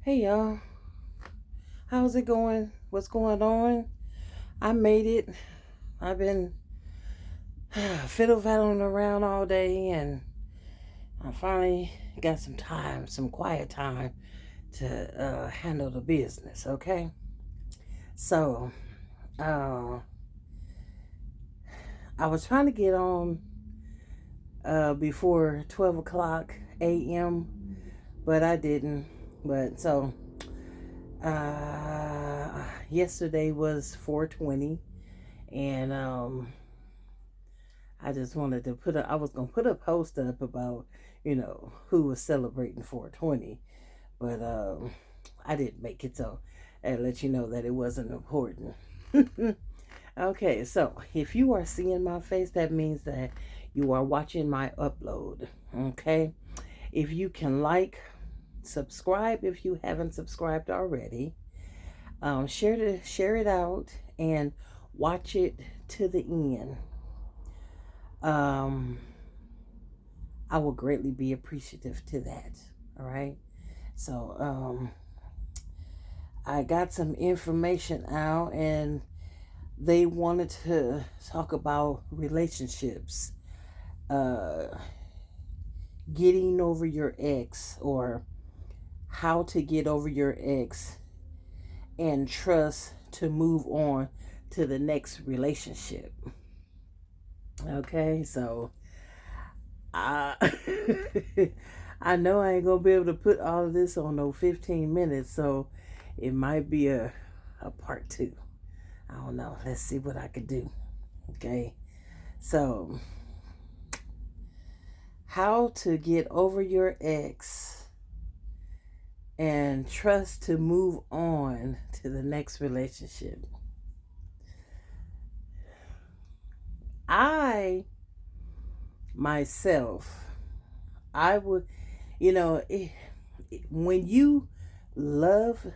Hey y'all, how's it going? What's going on? I made it. I've been fiddle faddling around all day and I finally got some time, some quiet time to handle the business, okay? So, uh, I was trying to get on before 12 o'clock a.m., but I didn't. But so, yesterday was 420 and I just wanted to I was going to put a post up about, who was celebrating 420, but I didn't make it, so I let you know that it wasn't important. Okay, so if you are seeing my face, that means that you are watching my upload. Okay, if you can subscribe if you haven't subscribed already, share it out and watch it to the end. Um, I will greatly be appreciative to that. All right. So, I got some information out and they wanted to talk about relationships, uh, getting over your ex or how to get over your ex and trust to move on to the next relationship. Okay. So, I I know I ain't gonna be able to put all of this on no 15 minutes, so it might be a part two. I don't know. Let's see what I could do. Okay. So, how to get over your ex and trust to move on to the next relationship. I myself, I would, you know, when you love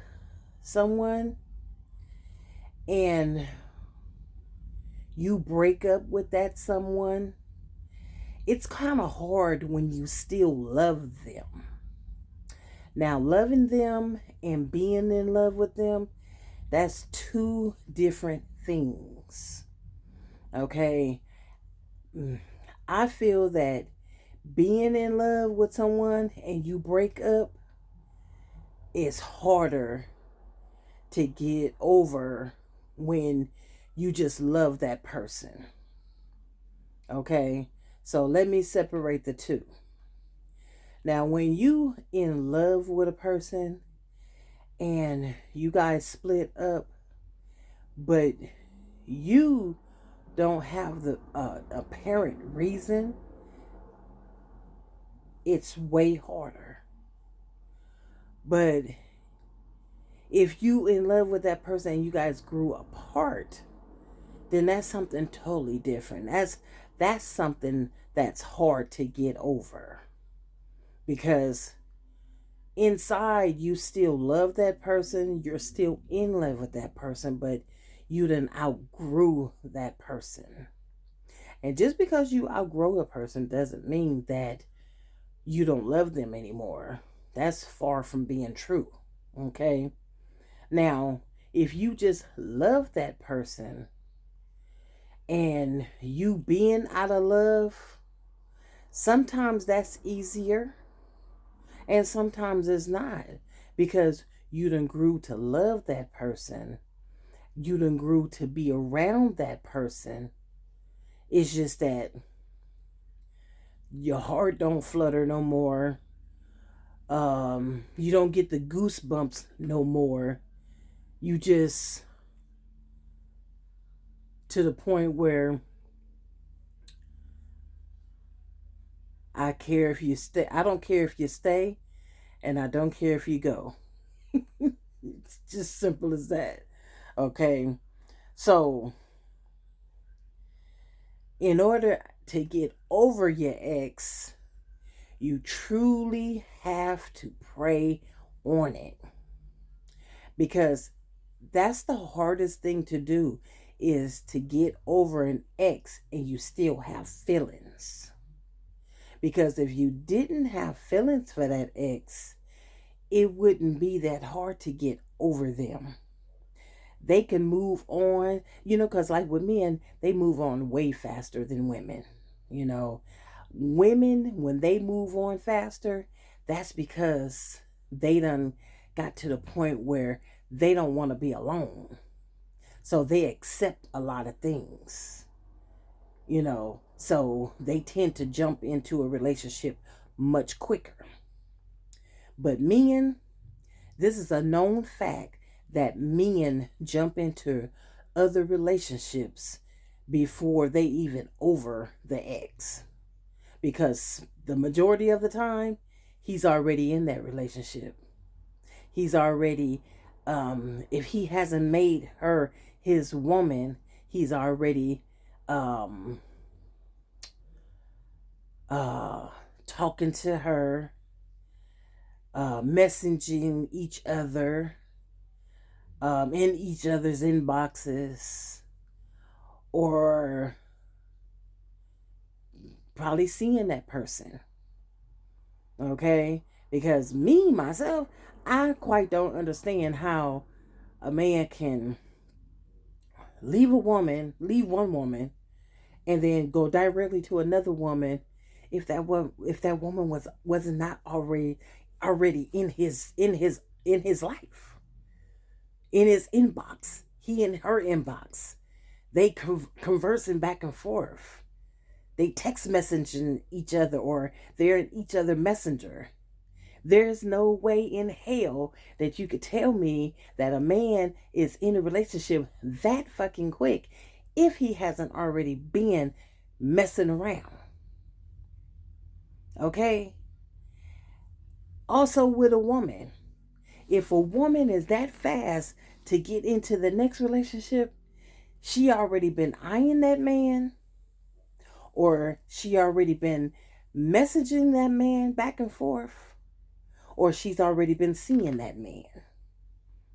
someone and you break up with that someone, it's kind of hard when you still love them. Now, loving them and being in love with them, that's two different things. Okay? I feel that being in love with someone and you break up is harder to get over when you just love that person. Okay? So let me separate the two. Now, when you in love with a person and you guys split up, but you don't have the apparent reason, it's way harder. But if you in love with that person and you guys grew apart, then that's something totally different. That's something that's hard to get over because inside you still love that person, you're still in love with that person, but you done outgrew that person. And just because you outgrow a person doesn't mean that you don't love them anymore. That's far from being true. Okay? Now, if you just love that person and you being out of love, sometimes that's easier and sometimes it's not because you done grew to love that person. You done grew to be around that person. It's just that your heart don't flutter no more. You don't get the goosebumps no more. You just to the point where I don't care if you stay, and I don't care if you go. It's just simple as that. Okay. So, in order to get over your ex, you truly have to pray on it. Because that's the hardest thing to do is to get over an ex and you still have feelings. Because if you didn't have feelings for that ex, it wouldn't be that hard to get over them. They can move on, because like with men, they move on way faster than women. You know, women, when they move on faster, that's because they done got to the point where they don't want to be alone. So they accept a lot of things, so they tend to jump into a relationship much quicker. But men, this is a known fact that men jump into other relationships before they even over the ex. Because the majority of the time, he's already in that relationship. He's already, if he hasn't made her his woman, he's already talking to her, messaging each other, in each other's inboxes, or probably seeing that person. Okay? Because me, myself, I quite don't understand how a man can leave one woman, and then go directly to another woman if that woman was not already in his life, in his inbox, he in her inbox. They conversing back and forth. They text messaging each other, or they're in each other messenger. There's no way in hell that you could tell me that a man is in a relationship that fucking quick if he hasn't already been messing around. Okay? Also with a woman. If a woman is that fast to get into the next relationship, she already been eyeing that man, or she already been messaging that man back and forth, or she's already been seeing that man.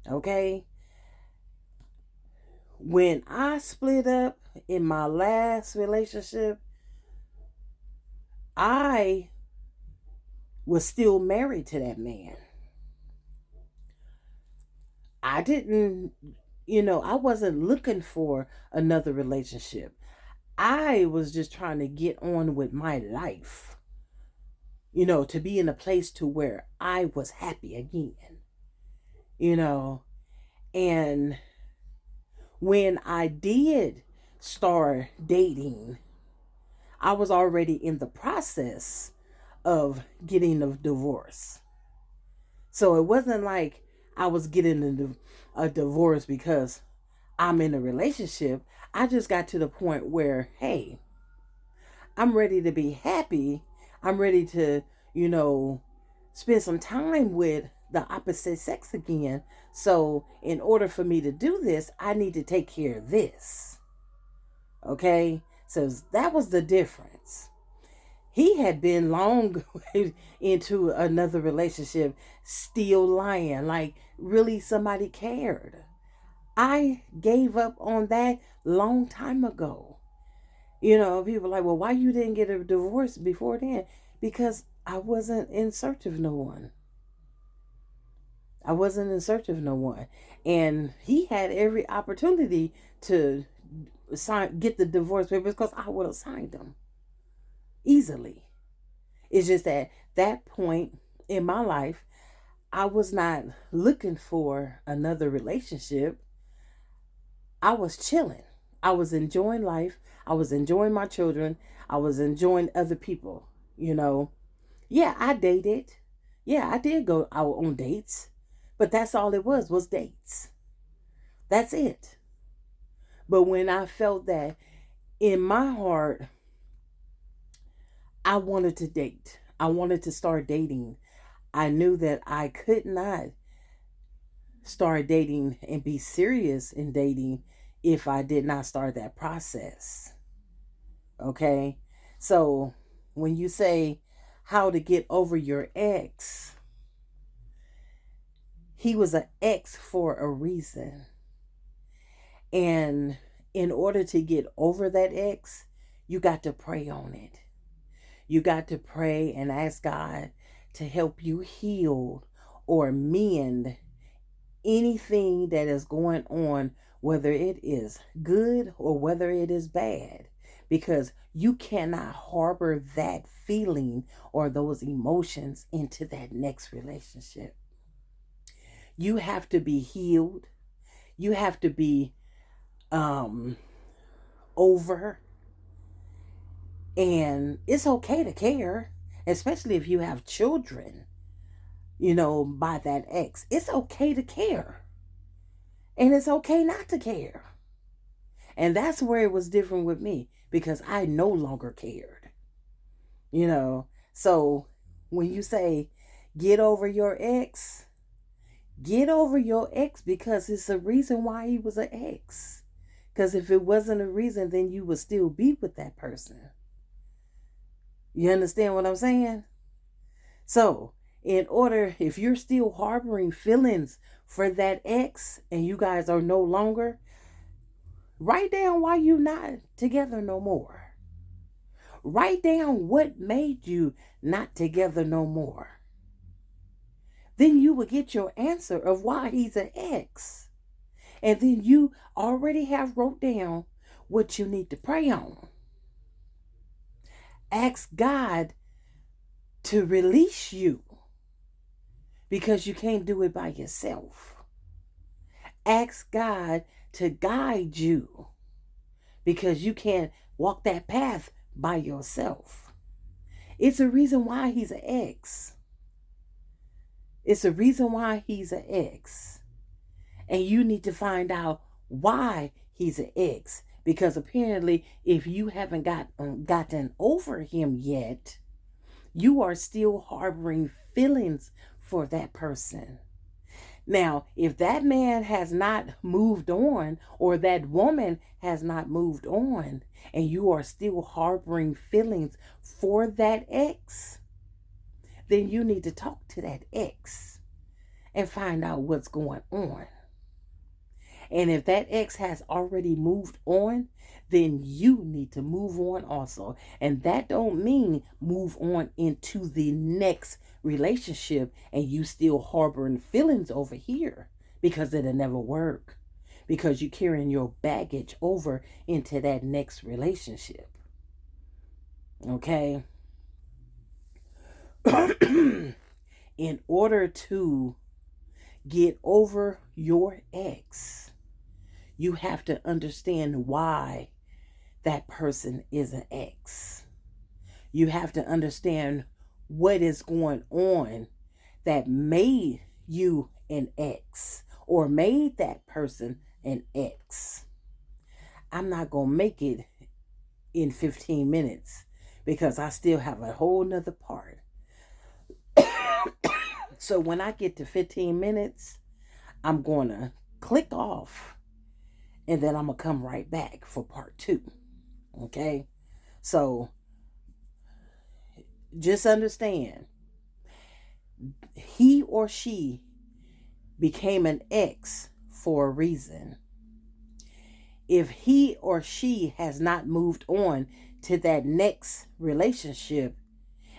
Okay? When I split up in my last relationship, I was still married to that man. I didn't, I wasn't looking for another relationship. I was just trying to get on with my life, to be in a place to where I was happy again, and when I did start dating, I was already in the process of getting a divorce. So it wasn't like I was getting a divorce because I'm in a relationship. I just got to the point where, hey, I'm ready to be happy. I'm ready to, spend some time with the opposite sex again. So in order for me to do this, I need to take care of this. Okay? So that was the difference. He had been long into another relationship, still lying, like really somebody cared. I gave up on that long time ago. People are like, well, why you didn't get a divorce before then? Because I wasn't in search of no one. I wasn't in search of no one. And he had every opportunity to get the divorce papers, because I would have signed them easily. It's just at that point in my life, I was not looking for another relationship. I was chilling. I was enjoying life. I was enjoying my children. I was enjoying other people, Yeah, I dated. Yeah, I did go out on dates. But that's all it was dates. That's it. But when I felt that in my heart, I wanted to date, I wanted to start dating, I knew that I could not start dating and be serious in dating if I did not start that process. Okay? So when you say how to get over your ex, he was an ex for a reason. And in order to get over that ex, you got to pray on it. You got to pray and ask God to help you heal or mend anything that is going on, whether it is good or whether it is bad, because you cannot harbor that feeling or those emotions into that next relationship. You have to be healed. You have to be over, and it's okay to care, especially if you have children, by that ex. It's okay to care. And it's okay not to care. And that's where it was different with me, because I no longer cared. So when you say get over your ex, get over your ex because it's a reason why he was an ex. Because if it wasn't a reason, then you would still be with that person. You understand what I'm saying? So, if you're still harboring feelings for that ex and you guys are no longer, write down why you're not together no more. Write down what made you not together no more. Then you will get your answer of why he's an ex. And then you already have wrote down what you need to pray on. Ask God to release you, because you can't do it by yourself. Ask God to guide you, because you can't walk that path by yourself. It's a reason why he's an ex. It's a reason why he's an ex. And you need to find out why he's an ex. Because apparently, if you haven't gotten over him yet, you are still harboring feelings for that person. Now, if that man has not moved on, or that woman has not moved on, and you are still harboring feelings for that ex, then you need to talk to that ex and find out what's going on. And if that ex has already moved on, then you need to move on also. And that don't mean move on into the next relationship and you still harboring feelings over here, because it'll never work. Because you're carrying your baggage over into that next relationship. Okay? In order to get over your ex, you have to understand why that person is an ex. You have to understand what is going on that made you an ex, or made that person an ex. I'm not going to make it in 15 minutes because I still have a whole nother part. So when I get to 15 minutes, I'm going to click off, and then I'm going to come right back for part 2. Okay? So just understand, he or she became an ex for a reason. If he or she has not moved on to that next relationship,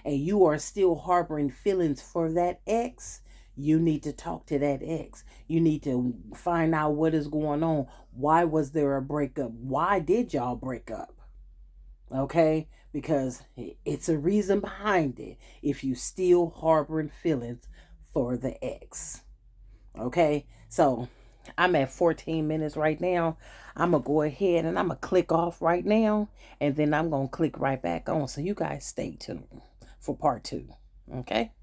and you are still harboring feelings for that ex, you need to talk to that ex. You need to find out what is going on. Why was there a breakup? Why did y'all break up? Okay? Because it's a reason behind it if you still harboring feelings for the ex. Okay? So I'm at 14 minutes right now. I'm going to go ahead and I'm going to click off right now. And then I'm going to click right back on. So you guys stay tuned for part 2. Okay?